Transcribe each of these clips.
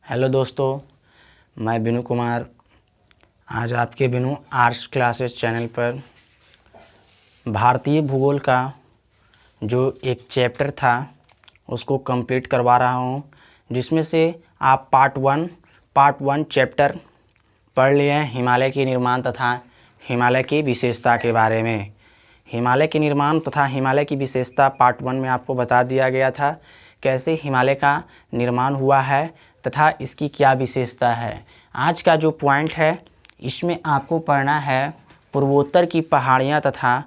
Hello दोस्तों, मैं बिनू कुमार आज आपके बिनू आर्ट्स क्लासेस चैनल पर भारतीय भूगोल का जो एक चैप्टर था उसको कंप्लीट करवा रहा हूँ, जिसमें से आप पार्ट वन चैप्टर पढ़ लिए हैं हिमालय के निर्माण तथा हिमालय की विशेषता के बारे में। हिमालय के निर्माण तथा हिमालय की विशेषता पार्ट 1 में आपको बता दिया गया था कैसे हिमालय का निर्माण हुआ है तथा इसकी क्या विशेषता है। आज का जो पॉइंट है इसमें आपको पढ़ना है पूर्वोत्तर की पहाड़ियाँ तथा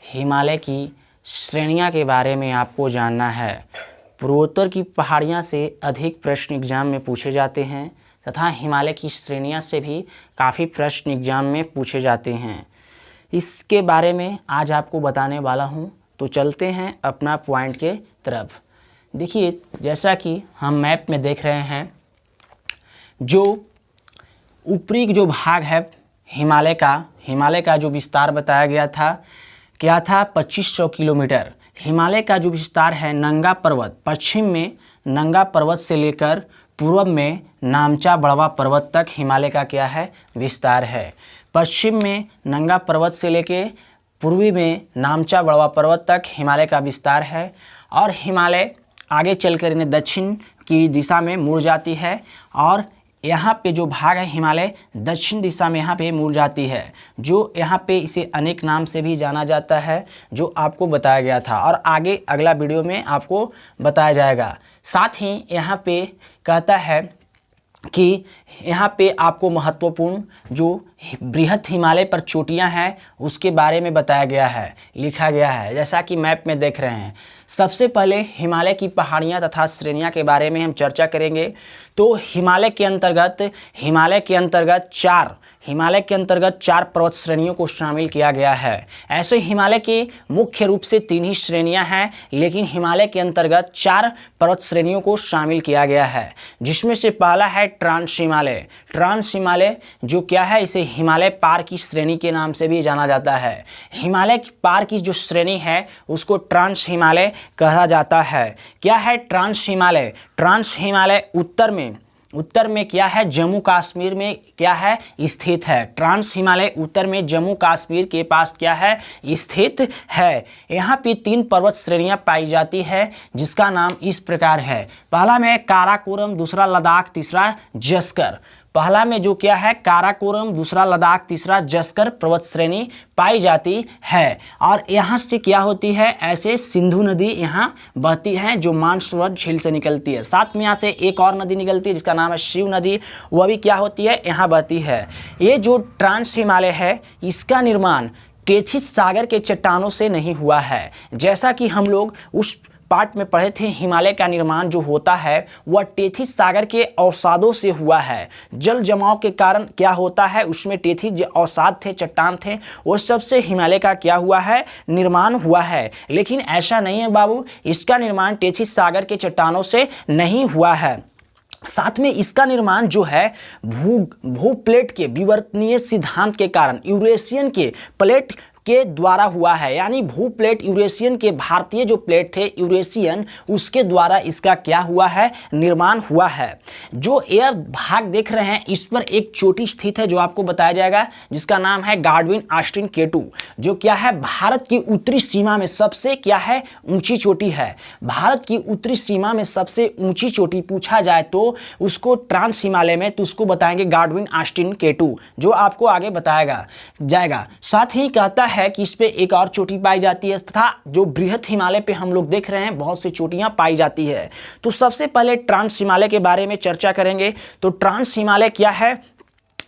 हिमालय की श्रेणियाँ के बारे में आपको जानना है। पूर्वोत्तर की पहाड़ियाँ से अधिक प्रश्न एग्जाम में पूछे जाते हैं तथा हिमालय की श्रेणियाँ से भी काफ़ी प्रश्न एग्जाम में पूछे जाते हैं। इसके बारे में आज आपको बताने वाला हूँ, तो चलते हैं अपना पॉइंट के तरफ। देखिए, जैसा कि हम मैप में देख रहे हैं, जो ऊपरी जो भाग है हिमालय का जो विस्तार बताया गया था क्या था 2500 किलोमीटर। हिमालय का जो विस्तार है नंगा पर्वत, पश्चिम में नंगा पर्वत से लेकर पूर्व में नामचा बड़वा पर्वत तक हिमालय का क्या है विस्तार है। पश्चिम में नंगा पर्वत से लेकर पूर्वी में नामचा बड़वा पर्वत तक हिमालय का विस्तार है। और हिमालय आगे चलकर इन्हें दक्षिण की दिशा में मुड़ जाती है और यहाँ पे जो भाग है हिमालय दक्षिण दिशा में यहाँ पे मुड़ जाती है, जो यहाँ पे इसे अनेक नाम से भी जाना जाता है, जो आपको बताया गया था और आगे अगला वीडियो में आपको बताया जाएगा। साथ ही यहाँ पे कहता है कि यहाँ पे आपको महत्वपूर्ण जो बृहद हिमालय पर चोटियाँ हैं उसके बारे में बताया गया है, लिखा गया है, जैसा कि मैप में देख रहे हैं। सबसे पहले हिमालय की पहाड़ियाँ तथा श्रेणियाँ के बारे में हम चर्चा करेंगे। तो हिमालय के अंतर्गत चार पर्वत श्रेणियों को शामिल किया गया है। ऐसे हिमालय के मुख्य रूप से 3 ही श्रेणियां हैं, लेकिन हिमालय के अंतर्गत 4 पर्वत श्रेणियों को शामिल किया गया है, जिसमें से पहला है ट्रांस हिमालय जो क्या है, इसे हिमालय पार की श्रेणी के नाम से भी जाना जाता है। हिमालय की पार की जो श्रेणी है उसको ट्रांस हिमालय कहा जाता है। क्या है ट्रांस हिमालय उत्तर में क्या है, जम्मू कश्मीर में क्या है स्थित है। ट्रांस हिमालय उत्तर में जम्मू कश्मीर के पास क्या है स्थित है। यहाँ पे 3 पर्वत श्रेणियाँ पाई जाती है, जिसका नाम इस प्रकार है। पहला में काराकोरम, दूसरा लद्दाख, तीसरा जस्कर। पहला में जो क्या है काराकोरम, दूसरा लद्दाख, तीसरा जस्कर पर्वत श्रेणी पाई जाती है। और यहाँ से क्या होती है, ऐसे सिंधु नदी यहाँ बहती है जो मानसरोवर झील से निकलती है। साथ में यहाँ से एक और नदी निकलती है जिसका नाम है शिव नदी, वह भी क्या होती है यहाँ बहती है। ये जो ट्रांस हिमालय है इसका निर्माण टेथिस सागर के चट्टानों से नहीं हुआ है। जैसा कि हम लोग उस पार्ट में पढ़े थे, हिमालय का निर्माण जो होता है वह टेथिस सागर के अवसादों से हुआ है। जल जमाव के कारण क्या होता है, उसमें टेथिस जो अवसाद थे, चट्टान थे, वो सब से हिमालय का क्या हुआ है निर्माण हुआ है। लेकिन ऐसा नहीं है बाबू, इसका निर्माण टेथिस सागर के चट्टानों से नहीं हुआ है। साथ में इसका निर्माण जो है भू प्लेट के विवर्तनीय सिद्धांत के कारण यूरेशियन के प्लेट के द्वारा हुआ है। यानी भू प्लेट यूरेशियन के, भारतीय जो प्लेट थे यूरेशियन, उसके द्वारा इसका क्या हुआ है निर्माण हुआ है। जो यह भाग देख रहे हैं इस पर एक चोटी स्थित है जो आपको बताया जाएगा, जिसका नाम है गाडविन ऑस्टिन केटू, जो क्या है भारत की उत्तरी सीमा में सबसे क्या है ऊंची चोटी है। भारत की उत्तरी सीमा में सबसे ऊंची चोटी पूछा जाए तो उसको ट्रांस हिमालय में, तो उसको बताएंगे गाडविन ऑस्टिन केटू, जो आपको आगे बताया जाएगा। साथ ही कहता है कि इस पे एक और चोटी पाई जाती है तथा जो बृहद हिमालय पे हम लोग देख रहे हैं बहुत सी चोटियां पाई जाती है। तो सबसे पहले ट्रांस हिमालय के बारे में चर्चा करेंगे। तो ट्रांस हिमालय क्या है,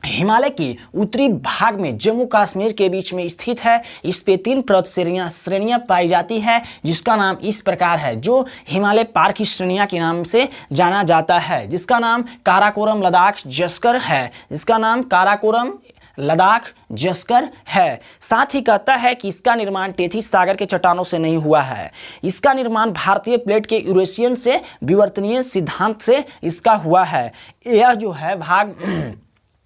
हिमालय के उत्तरी भाग में जम्मू कश्मीर के बीच में स्थित है। इस पे 3 पर्वत श्रेणियां पाई जाती है, जिसका नाम इस प्रकार है, जो हिमालय पार की श्रेणियां के नाम से जाना जाता है, जिसका नाम काराकोरम, लद्दाख, जस्कर है। इसका नाम काराकोरम, लद्दाख, जस्कर है। साथ ही कहता है कि इसका निर्माण टेथिस सागर के चट्टानों से नहीं हुआ है। इसका निर्माण भारतीय प्लेट के यूरेशियन से विवर्तनीय सिद्धांत से इसका हुआ है। यह जो है भाग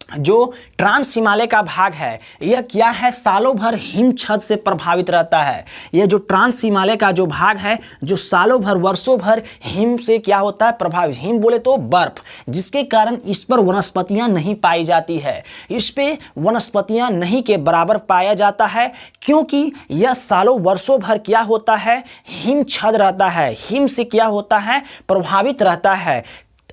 जो ट्रांस हिमालय का भाग है यह क्या है, सालों भर हिमछद से प्रभावित रहता है। यह जो ट्रांस हिमालय का जो भाग है जो सालों भर वर्षों भर हिम से क्या होता है प्रभावित, हिम बोले तो बर्फ, जिसके कारण इस पर वनस्पतियां नहीं पाई जाती है, इस पे वनस्पतियां नहीं के बराबर पाया जाता है, क्योंकि यह सालों वर्षों भर क्या होता है हिमछद रहता है, हिम से क्या होता है प्रभावित रहता है।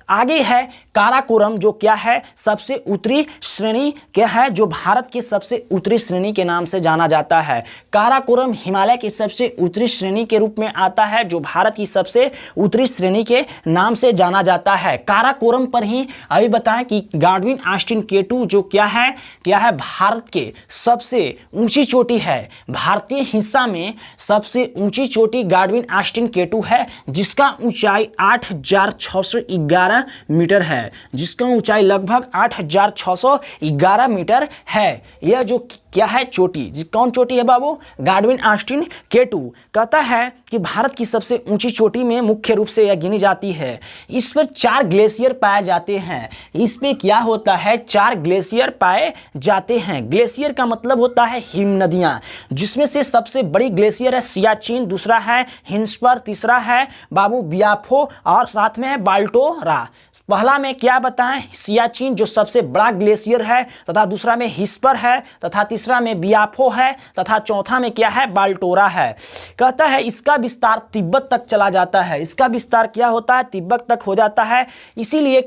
आगे है काराकोरम, जो क्या है सबसे उत्तरी श्रेणी क्या है, जो भारत के सबसे उत्तरी श्रेणी के नाम से जाना जाता है। काराकोरम हिमालय की सबसे उत्तरी श्रेणी के रूप में आता है, जो भारत की सबसे उत्तरी श्रेणी के नाम से जाना जाता है। काराकोरम पर ही अभी बताएं कि गाडविन ऑस्टिन केटू जो क्या है भारत के सबसे ऊंची चोटी है, भारतीय हिस्सा में सबसे ऊंची चोटी गाडविन ऑस्टिन केटू है, जिसका ऊंचाई 8611 मीटर है, जिसका ऊंचाई लगभग 8611 मीटर है। यह जो क्या है चोटी, कौन चोटी है बाबू, गाडविन ऑस्टिन केटू। कहता है कि भारत की सबसे ऊंची चोटी में मुख्य रूप से यह गिनी जाती है। इस पर 4 ग्लेशियर पाए जाते हैं, इस पे क्या होता है 4 ग्लेशियर पाए जाते हैं। ग्लेशियर का मतलब होता है हिम नदियां, जिसमें से सबसे बड़ी ग्लेशियर है सियाचिन, दूसरा है हिन्सपर, तीसरा है बाबू बियाफो और साथ में है बाल्टोरा। पहला में क्या बताएं सियाचिन जो सबसे बड़ा ग्लेशियर है, तथा दूसरा में हिस्पर है, तथा तीसरा में बियाफो है, तथा चौथा में क्या है बाल्टोरा है। कहता है इसका विस्तार तिब्बत तक चला जाता है, इसका विस्तार क्या होता है तिब्बत तक हो जाता है। इसीलिए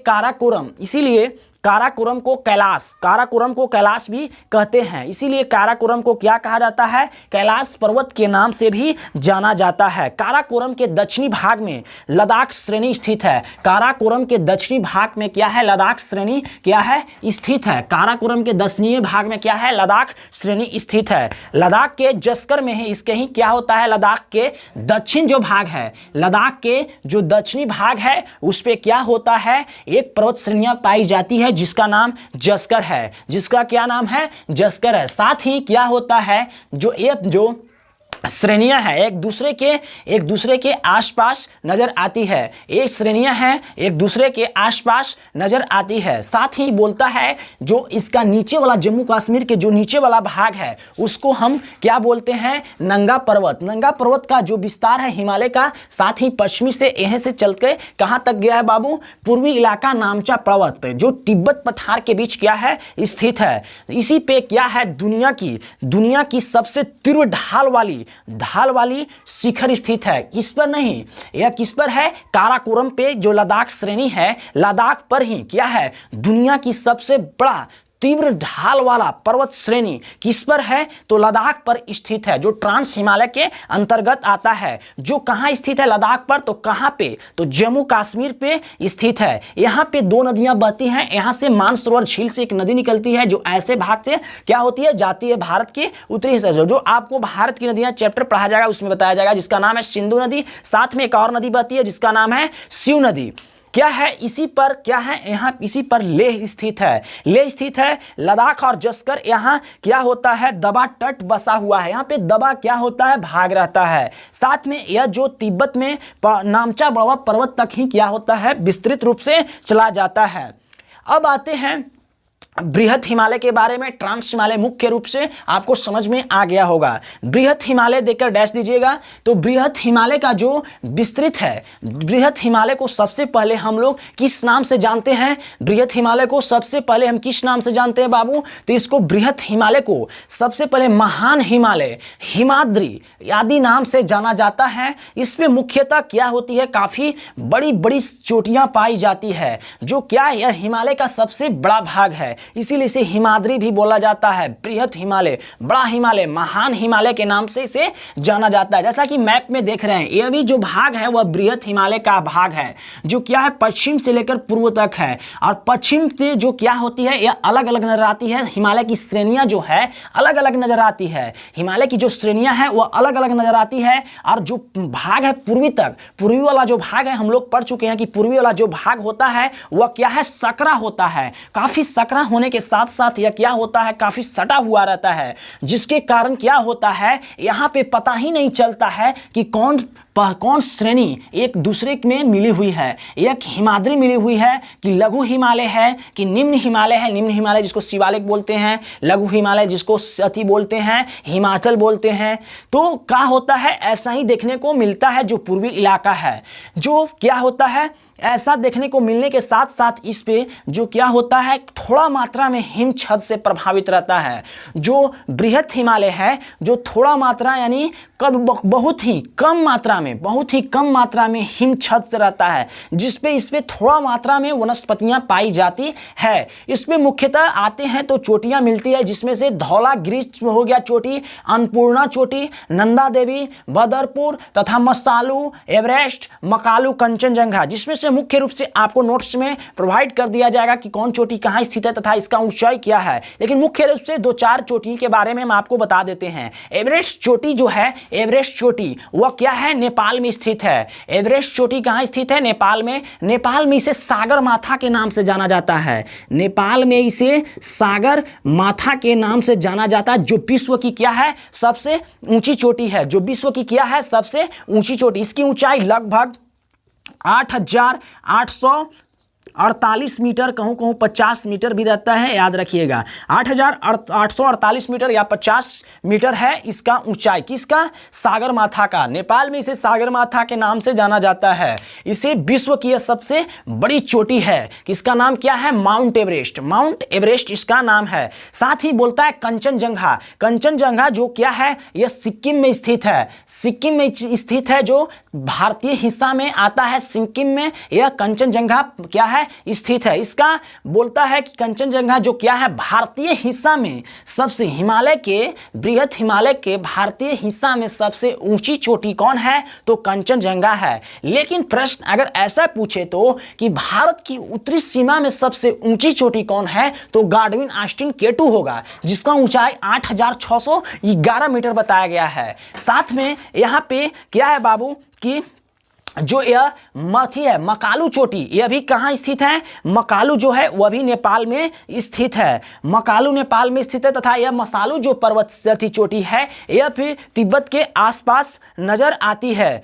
काराकोरम को कैलाश भी कहते हैं, इसीलिए काराकोरम को क्या कहा जाता है कैलाश पर्वत के नाम से भी जाना जाता है। काराकोरम के दक्षिणी भाग में लद्दाख श्रेणी स्थित है, काराकोरम के दक्षिणी भाग में क्या है लद्दाख श्रेणी क्या है स्थित है, काराकोरम के दक्षिणी भाग में क्या है लद्दाख श्रेणी स्थित है। लद्दाख के जस्कर में है, इसके ही क्या होता है लद्दाख के दक्षिण जो भाग है, लद्दाख के जो दक्षिणी भाग है उस पे क्या होता है एक पर्वत श्रेणियां पाई जाती है जिसका नाम जस्कर है, जिसका क्या नाम है जस्कर है। साथ ही क्या होता है जो श्रेणियां हैं एक दूसरे के आसपास नजर आती है, एक श्रेणियां हैं एक दूसरे के आसपास नजर आती है। साथ ही बोलता है जो इसका नीचे वाला जम्मू कश्मीर के जो नीचे वाला भाग है उसको हम क्या बोलते हैं नंगा पर्वत का जो विस्तार है हिमालय का, साथ ही पश्चिमी से यहीं से चल के कहां तक गया है बाबू पूर्वी इलाका नामचा पर्वत जो तिब्बत पठार के बीच क्या है स्थित है। इसी पे क्या है दुनिया की सबसे तीव्र ढाल वाली शिखर स्थित है, किस पर नहीं यह किस पर है काराकोरम पे, जो लद्दाख श्रेणी है लद्दाख पर ही क्या है दुनिया की सबसे बड़ा तीव्र ढाल वाला पर्वत श्रेणी किस पर है तो लद्दाख पर स्थित है, जो ट्रांस हिमालय के अंतर्गत आता है। जो कहां स्थित है लद्दाख पर तो कहां पे तो जम्मू कश्मीर पे स्थित है। यहां पे 2 नदियां बहती हैं, यहां से मानसरोवर झील से एक नदी निकलती है जो ऐसे भाग से क्या होती है जाती है भारत के उत्तरी हिस्से से। जो आपको भारत की नदियां चैप्टर पढ़ा जाएगा उसमें बताया जाएगा, जिसका नाम है सिंधु नदी, साथ में एक और नदी बहती है जिसका नाम है शिव नदी। क्या है इसी पर क्या है यहाँ इसी पर लेह स्थित है लद्दाख और जस्कर यहाँ क्या होता है दबा तट बसा हुआ है, यहाँ पे दबा क्या होता है भाग रहता है। साथ में यह जो तिब्बत में नामचा बड़वा पर्वत तक ही क्या होता है विस्तृत रूप से चला जाता है। अब आते हैं बृहत हिमालय के बारे में। ट्रांस हिमालय मुख्य रूप से आपको समझ में आ गया होगा। बृहत हिमालय देकर डैश दीजिएगा। तो बृहत हिमालय का जो विस्तृत है, बृहत हिमालय को सबसे पहले हम लोग किस नाम से जानते हैं, बृहत हिमालय को सबसे पहले हम किस नाम से जानते हैं बाबू, तो इसको बृहत हिमालय को सबसे पहले महान हिमालय, हिमाद्री आदि नाम से जाना जाता है। इसमें मुख्यतः क्या होती है काफी बड़ी बड़ी चोटियां पाई जाती है, जो क्या यह हिमालय का सबसे बड़ा भाग है, इसीलिए इसे हिमाद्री भी बोला जाता है। बृहत हिमालय, बड़ा हिमालय, महान हिमालय के नाम से इसे जाना जाता है। जैसा कि मैप में देख रहे हैं यह भी जो भाग है वह बृहत हिमालय का भाग है, जो क्या है पश्चिम से लेकर पूर्व तक है। और पश्चिम से जो क्या होती है यह अलग अलग नजर आती है, हिमालय की श्रेणियां जो है अलग अलग नजर आती है, हिमालय की जो श्रेणियां है वह अलग अलग नजर आती है। और जो भाग है पूर्वी तक, पूर्वी वाला जो भाग है हम लोग पढ़ चुके हैं कि पूर्वी वाला जो भाग होता है वह क्या है सकरा होता है, काफी सकरा होने के साथ साथ यह क्या होता है काफी सटा हुआ रहता है, जिसके कारण क्या होता है यहां पे पता ही नहीं चलता है कि कौन कौन श्रेणी एक दूसरे में मिली हुई है? एक हिमाद्री मिली हुई है कि लघु हिमालय है कि निम्न हिमालय है? निम्न हिमालय जिसको शिवालिक बोलते हैं, लघु हिमालय जिसको अति बोलते हैं, हिमाचल बोलते हैं। तो क्या होता है, ऐसा ही देखने को मिलता है जो पूर्वी इलाका है, जो क्या होता है, ऐसा देखने को मिलने के साथ साथ इस पे जो क्या होता है, थोड़ा मात्रा में हिम छद से प्रभावित रहता है। जो बृहत हिमालय है, जो थोड़ा मात्रा यानी बहुत ही कम मात्रा में हिम छद से रहता है, जिसपे इस पे थोड़ा मात्रा में वनस्पतियां पाई जाती है। इसमें मुख्यतः आते हैं तो चोटियां मिलती है, जिसमें से धौलागिरी हो गया चोटी, अन्नपूर्णा चोटी, नंदा देवी, बदरपुर तथा मसालू, एवरेस्ट, मकालू, कंचनजंगा, जिसमें से मुख्य रूप से आपको नोट्स में प्रोवाइड कर दिया जाएगा कि कौन चोटी कहां स्थित है तथा इसका ऊंचाई क्या है। लेकिन मुख्य रूप से 2-4 चोटी के बारे में हम आपको बता देते हैं। एवरेस्ट चोटी जो है, एवरेस्ट चोटी वह क्या है, नेपाल में स्थित है। एवरेस्ट चोटी कहां स्थित है, नेपाल में। नेपाल में इसे सागर माथा के नाम से जाना जाता है। नेपाल में इसे सागर माथा के नाम से जाना जाता है, जो विश्व की क्या है, सबसे ऊंची चोटी है। जो विश्व की क्या है, सबसे ऊंची चोटी। इसकी ऊंचाई लगभग 8,848 मीटर, कहूँ 50 मीटर भी रहता है, याद रखिएगा। 8,848 मीटर या 50 मीटर है इसका ऊंचाई। किसका, सागर माथा का। नेपाल में इसे सागर माथा के नाम से जाना जाता है। इसे विश्व की यह सबसे बड़ी चोटी है। किसका नाम क्या है, माउंट एवरेस्ट। माउंट एवरेस्ट इसका नाम है। साथ ही बोलता है कंचनजंगा। कंचनजंगा जो क्या है, यह सिक्किम में स्थित है। सिक्किम में स्थित है, जो भारतीय हिस्सा में आता है। सिक्किम में यह कंचनजंगा क्या है, स्थित है। इसका बोलता है कि कंचनजंगा जो क्या है, भारतीय हिस्सा में सबसे, हिमालय के, बृहत हिमालय के भारतीय हिस्सा में सबसे ऊंची चोटी कौन है, तो कंचनजंगा है। लेकिन प्रश्न अगर ऐसा पूछे तो कि भारत की उत्तरी सीमा में सबसे ऊंची चोटी कौन है, तो गाडविन ऑस्टिन केटू होगा, जिसका ऊंचाई 8,611 मीटर बताया गया है। साथ में यहाँ पे क्या है बाबू कि जो यह मथी है, मकालू चोटी, यह भी कहाँ स्थित है, मकालू जो है वह भी नेपाल में स्थित है। मकालू नेपाल में स्थित है तथा यह मसालू जो पर्वतीय चोटी है, यह भी तिब्बत के आसपास नजर आती है।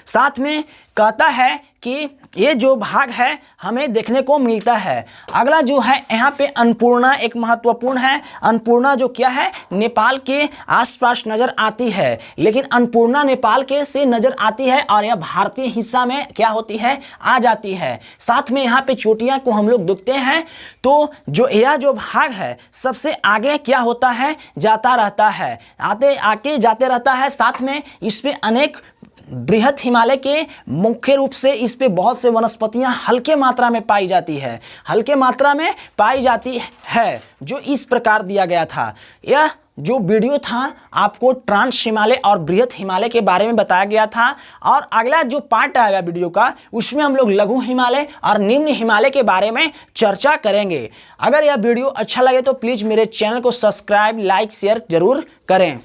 साथ में कहता है कि ये जो भाग है हमें देखने को मिलता है। अगला जो है यहाँ पे अन्नपूर्णा एक महत्वपूर्ण है। अन्नपूर्णा जो क्या है, नेपाल के आसपास नजर आती है, लेकिन अन्नपूर्णा नेपाल के से नजर आती है और यह भारतीय हिस्सा में क्या होती है, आ जाती है। साथ में यहाँ पे चोटियाँ को हम लोग देखते हैं तो जो यह जो भाग है सबसे आगे क्या होता है, जाता रहता है, आके जाते रहता है। साथ में इस पे अनेक बृहत हिमालय के मुख्य रूप से इस पे बहुत से वनस्पतियां हल्के मात्रा में पाई जाती है, हल्के मात्रा में पाई जाती है, जो इस प्रकार दिया गया था। यह जो वीडियो था आपको ट्रांस हिमालय और बृहत हिमालय के बारे में बताया गया था। और अगला जो पार्ट आएगा वीडियो का, उसमें हम लोग लघु हिमालय और निम्न हिमालय के बारे में चर्चा करेंगे। अगर यह वीडियो अच्छा लगे तो प्लीज़ मेरे चैनल को सब्सक्राइब, लाइक, शेयर जरूर करें।